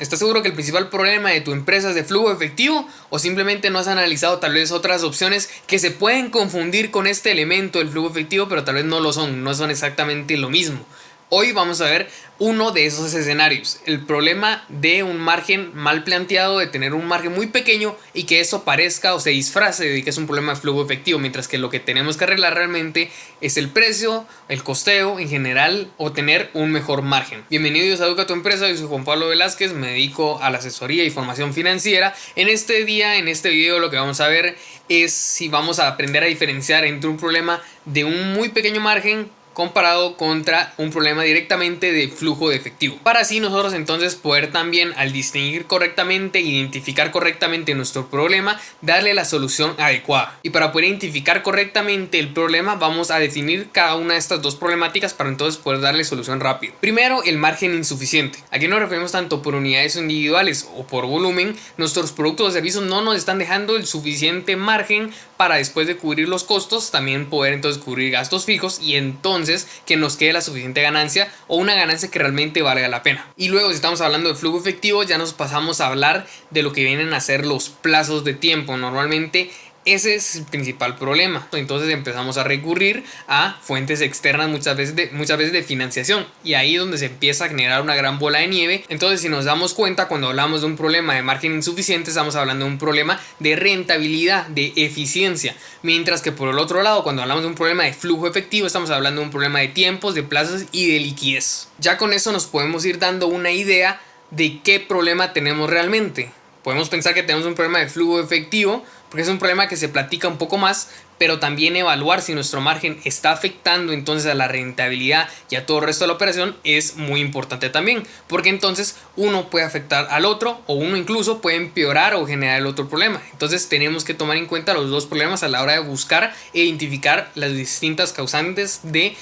¿Estás seguro que el principal problema de tu empresa es de flujo efectivo o simplemente no has analizado tal vez otras opciones que se pueden confundir con este elemento del flujo efectivo, pero tal vez no son exactamente lo mismo? Hoy vamos a ver uno de esos escenarios, el problema de un margen mal planteado, de tener un margen muy pequeño y que eso parezca o se disfrace de que es un problema de flujo efectivo, mientras que lo que tenemos que arreglar realmente es el precio, el costeo en general o tener un mejor margen. Bienvenidos a Educa tu Empresa, yo soy Juan Pablo Velázquez, me dedico a la asesoría y formación financiera. En este video lo que vamos a ver es si vamos a aprender a diferenciar entre un problema de un muy pequeño margen comparado contra un problema directamente de flujo de efectivo, para así nosotros entonces poder también, al distinguir correctamente, identificar correctamente nuestro problema, darle la solución adecuada. Y para poder identificar correctamente el problema vamos a definir cada una de estas dos problemáticas para entonces poder darle solución rápido. Primero, el margen insuficiente. Aquí nos referimos tanto por unidades individuales o por volumen. Nuestros productos o servicios no nos están dejando el suficiente margen para, después de cubrir los costos, también poder entonces cubrir gastos fijos y entonces que nos quede la suficiente ganancia o una ganancia que realmente valga la pena. Y luego, si estamos hablando de flujo efectivo, ya nos pasamos a hablar de lo que vienen a ser los plazos de tiempo. Normalmente ese es el principal problema. Entonces empezamos a recurrir a fuentes externas, muchas veces de financiación, y ahí es donde se empieza a generar una gran bola de nieve. Entonces, si nos damos cuenta, cuando hablamos de un problema de margen insuficiente, estamos hablando de un problema de rentabilidad, de eficiencia, mientras que por el otro lado, cuando hablamos de un problema de flujo efectivo, estamos hablando de un problema de tiempos, de plazos y de liquidez. Ya con eso nos podemos ir dando una idea de qué problema tenemos realmente. Podemos pensar que tenemos un problema de flujo efectivo porque es un problema que se platica un poco más, pero también evaluar si nuestro margen está afectando entonces a la rentabilidad y a todo el resto de la operación es muy importante también, porque entonces uno puede afectar al otro o uno incluso puede empeorar o generar el otro problema. Entonces tenemos que tomar en cuenta los dos problemas a la hora de buscar e identificar las distintas causantes de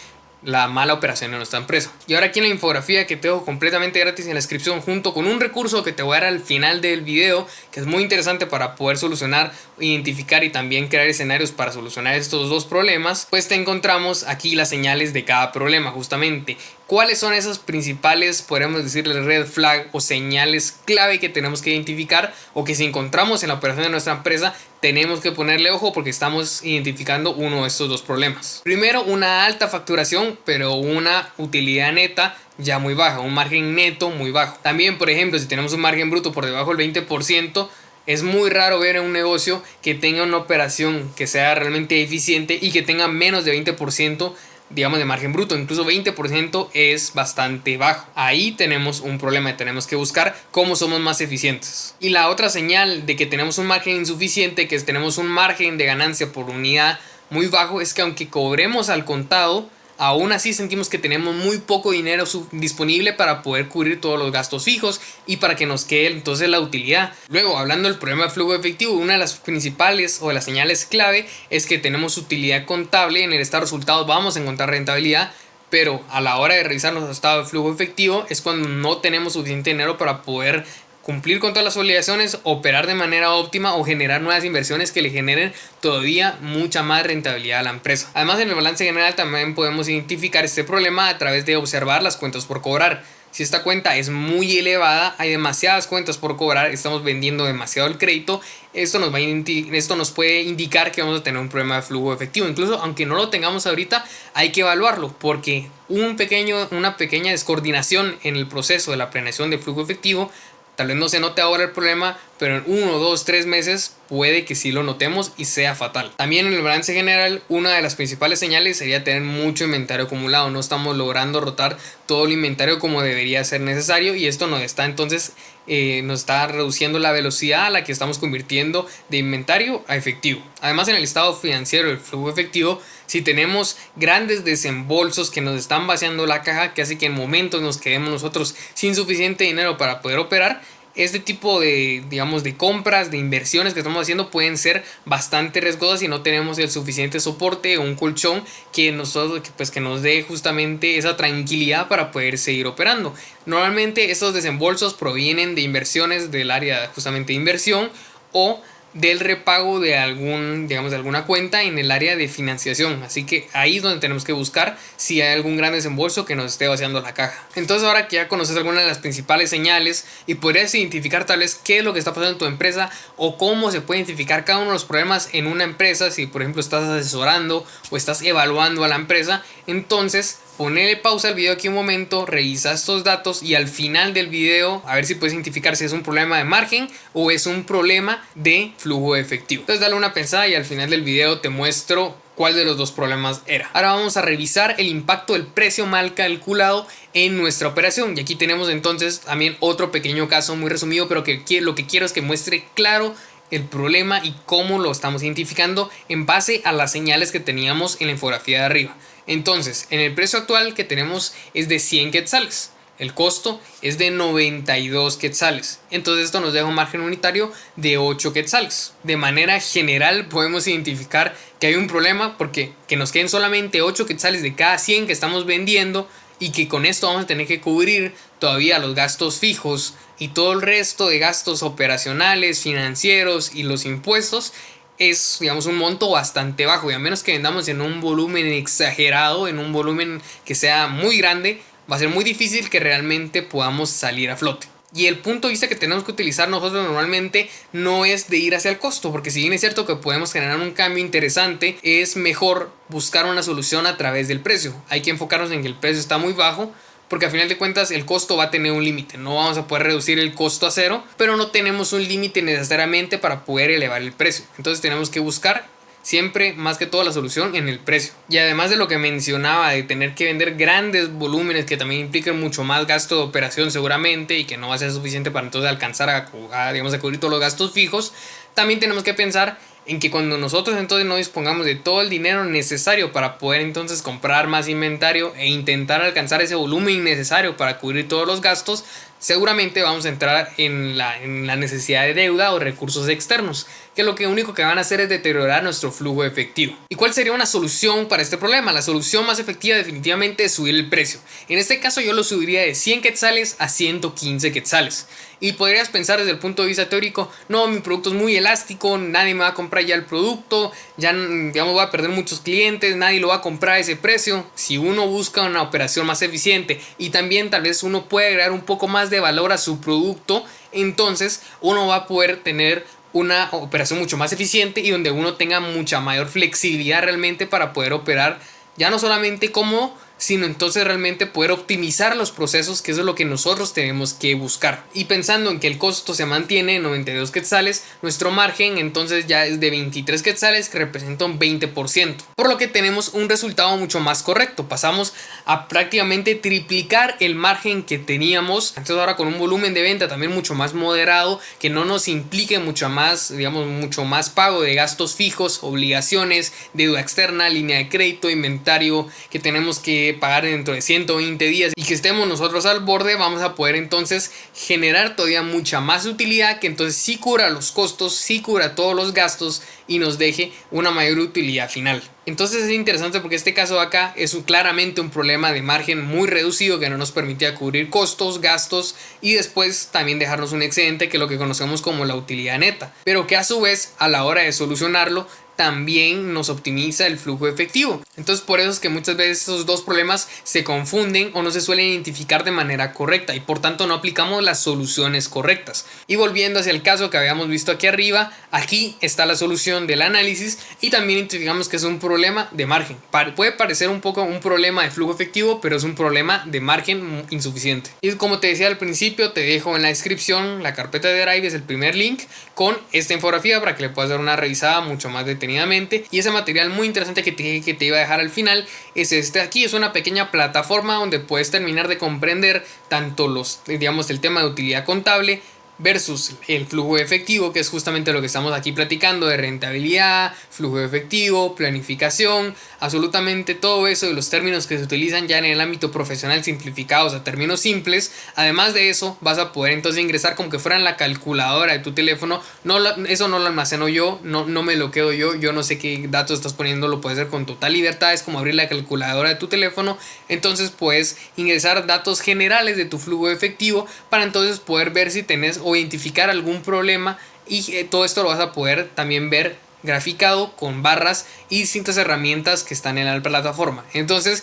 la mala operación de nuestra empresa. Y ahora aquí en la infografía, que te dejo completamente gratis en la descripción, junto con un recurso que te voy a dar al final del video, que es muy interesante para poder solucionar, identificar y también crear escenarios para solucionar estos dos problemas, pues te encontramos aquí las señales de cada problema. Justamente cuáles son esas principales, podríamos decirle, red flag o señales clave que tenemos que identificar, o que si encontramos en la operación de nuestra empresa tenemos que ponerle ojo porque estamos identificando uno de estos dos problemas. Primero, una alta facturación pero una utilidad neta ya muy baja, un margen neto muy bajo. También, por ejemplo, si tenemos un margen bruto por debajo del 20%, es muy raro ver en un negocio que tenga una operación que sea realmente eficiente y que tenga menos de 20%, digamos, de margen bruto. Incluso 20% es bastante bajo. Ahí tenemos un problema y tenemos que buscar cómo somos más eficientes. Y la otra señal de que tenemos un margen insuficiente, que tenemos un margen de ganancia por unidad muy bajo, es que aunque cobremos al contado, aún así sentimos que tenemos muy poco dinero disponible para poder cubrir todos los gastos fijos y para que nos quede entonces la utilidad. Luego, hablando del problema de flujo efectivo, una de las principales o de las señales clave es que tenemos utilidad contable. En el estado de resultados vamos a encontrar rentabilidad, pero a la hora de revisar nuestro estado de flujo efectivo es cuando no tenemos suficiente dinero para poder cumplir con todas las obligaciones, operar de manera óptima o generar nuevas inversiones que le generen todavía mucha más rentabilidad a la empresa. Además, en el balance general también podemos identificar este problema a través de observar las cuentas por cobrar. Si esta cuenta es muy elevada, hay demasiadas cuentas por cobrar, estamos vendiendo demasiado el crédito, esto nos puede indicar que vamos a tener un problema de flujo efectivo. Incluso aunque no lo tengamos ahorita, hay que evaluarlo, porque una pequeña descoordinación en el proceso de la planeación de flujo efectivo, tal vez no se note ahora el problema, pero en 1, 2, 3 meses puede que sí lo notemos y sea fatal. También en el balance general, una de las principales señales sería tener mucho inventario acumulado. No estamos logrando rotar todo el inventario como debería ser necesario, y esto nos está reduciendo la velocidad a la que estamos convirtiendo de inventario a efectivo. Además, en el estado financiero del flujo efectivo, si tenemos grandes desembolsos que nos están vaciando la caja, que hace que en momentos nos quedemos nosotros sin suficiente dinero para poder operar, este tipo de, digamos, de compras, de inversiones que estamos haciendo pueden ser bastante riesgosas si no tenemos el suficiente soporte o un colchón que nos dé justamente esa tranquilidad para poder seguir operando. Normalmente estos desembolsos provienen de inversiones del área justamente de inversión o del repago de de alguna cuenta en el área de financiación. Así que ahí es donde tenemos que buscar si hay algún gran desembolso que nos esté vaciando la caja. Entonces, ahora que ya conoces algunas de las principales señales y podrías identificar tal vez qué es lo que está pasando en tu empresa o cómo se puede identificar cada uno de los problemas en una empresa, si por ejemplo estás asesorando o estás evaluando a la empresa, entonces ponele pausa al video aquí un momento, revisa estos datos y al final del video a ver si puedes identificar si es un problema de margen o es un problema de flujo de efectivo. Entonces dale una pensada y al final del video te muestro cuál de los dos problemas era. Ahora vamos a revisar el impacto del precio mal calculado en nuestra operación. Y aquí tenemos entonces también otro pequeño caso muy resumido, pero que lo que quiero es que muestre claro el problema y cómo lo estamos identificando en base a las señales que teníamos en la infografía de arriba. Entonces, en el precio actual que tenemos es de 100 quetzales. El costo es de 92 quetzales. Entonces esto nos deja un margen unitario de 8 quetzales. De manera general podemos identificar que hay un problema porque que nos queden solamente 8 quetzales de cada 100 que estamos vendiendo y que con esto vamos a tener que cubrir todavía los gastos fijos y todo el resto de gastos operacionales, financieros y los impuestos. Es, digamos, un monto bastante bajo y a menos que vendamos en un volumen exagerado, en un volumen que sea muy grande, va a ser muy difícil que realmente podamos salir a flote. Y el punto de vista que tenemos que utilizar nosotros normalmente no es de ir hacia el costo, porque si bien es cierto que podemos generar un cambio interesante, es mejor buscar una solución a través del precio. Hay que enfocarnos en que el precio está muy bajo, porque a final de cuentas el costo va a tener un límite. No vamos a poder reducir el costo a cero, pero no tenemos un límite necesariamente para poder elevar el precio. Entonces tenemos que buscar siempre más que todo la solución en el precio. Y además de lo que mencionaba de tener que vender grandes volúmenes que también implican mucho más gasto de operación seguramente y que no va a ser suficiente para entonces alcanzar a cubrir todos los gastos fijos, también tenemos que pensar en que cuando nosotros entonces no dispongamos de todo el dinero necesario para poder entonces comprar más inventario e intentar alcanzar ese volumen necesario para cubrir todos los gastos, seguramente vamos a entrar en la necesidad de deuda o recursos externos, que lo único que van a hacer es deteriorar nuestro flujo de efectivo. ¿Y cuál sería una solución para este problema? La solución más efectiva definitivamente es subir el precio. En este caso yo lo subiría de 100 quetzales a 115 quetzales. Y podrías pensar desde el punto de vista teórico, no, mi producto es muy elástico, nadie me va a comprar ya el producto, ya digamos voy a perder muchos clientes, nadie lo va a comprar a ese precio. Si uno busca una operación más eficiente y también tal vez uno puede agregar un poco más de valor a su producto, entonces uno va a poder tener una operación mucho más eficiente y donde uno tenga mucha mayor flexibilidad realmente para poder operar ya no solamente cómodo, sino entonces realmente poder optimizar los procesos, que eso es lo que nosotros tenemos que buscar. Y pensando en que el costo se mantiene en 92 quetzales, nuestro margen entonces ya es de 23 quetzales, que representa un 20%. Por lo que tenemos un resultado mucho más correcto. Pasamos a prácticamente triplicar el margen que teníamos. Entonces ahora con un volumen de venta también mucho más moderado, que no nos implique mucho más pago de gastos fijos, obligaciones, deuda externa, línea de crédito, inventario que tenemos que pagar dentro de 120 días y que estemos nosotros al borde, vamos a poder entonces generar todavía mucha más utilidad que entonces sí cubra los costos, sí cubra todos los gastos y nos deje una mayor utilidad final. Entonces es interesante porque este caso de acá es claramente un problema de margen muy reducido que no nos permitía cubrir costos, gastos y después también dejarnos un excedente, que es lo que conocemos como la utilidad neta, pero que a su vez a la hora de solucionarlo también nos optimiza el flujo efectivo. Entonces por eso es que muchas veces esos dos problemas se confunden o no se suelen identificar de manera correcta y por tanto no aplicamos las soluciones correctas. Y volviendo hacia el caso que habíamos visto aquí arriba, aquí está la solución del análisis y también identificamos que es un problema de margen. Puede parecer un poco un problema de flujo efectivo, pero es un problema de margen insuficiente. Y como te decía al principio, te dejo en la descripción la carpeta de Drive, es el primer link con esta infografía para que le puedas dar una revisada mucho más detenidamente. Y ese material muy interesante que te iba a dejar al final es este aquí. Es una pequeña plataforma donde puedes terminar de comprender tanto el tema de utilidad contable versus el flujo efectivo, que es justamente lo que estamos aquí platicando de rentabilidad, flujo efectivo, planificación, absolutamente todo eso de los términos que se utilizan ya en el ámbito profesional simplificados a términos simples. Además de eso, vas a poder entonces ingresar como que fuera en la calculadora de tu teléfono. Eso no lo almaceno yo, no me lo quedo yo no sé qué datos estás poniendo, lo puedes hacer con total libertad. Es como abrir la calculadora de tu teléfono, entonces puedes ingresar datos generales de tu flujo efectivo para entonces poder ver si tenés o identificar algún problema y todo esto lo vas a poder también ver graficado con barras y distintas herramientas que están en la plataforma. Entonces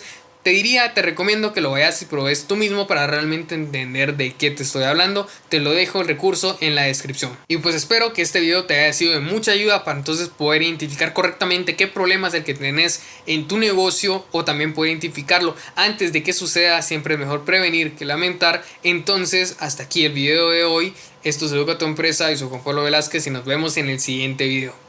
te recomiendo que lo veas y pruebes tú mismo para realmente entender de qué te estoy hablando. Te lo dejo el recurso en la descripción. Y pues espero que este video te haya sido de mucha ayuda para entonces poder identificar correctamente qué problema es el que tenés en tu negocio, o también poder identificarlo antes de que suceda. Siempre es mejor prevenir que lamentar. Entonces hasta aquí el video de hoy. Esto es Educa tu Empresa y soy Juan Pablo Velázquez y nos vemos en el siguiente video.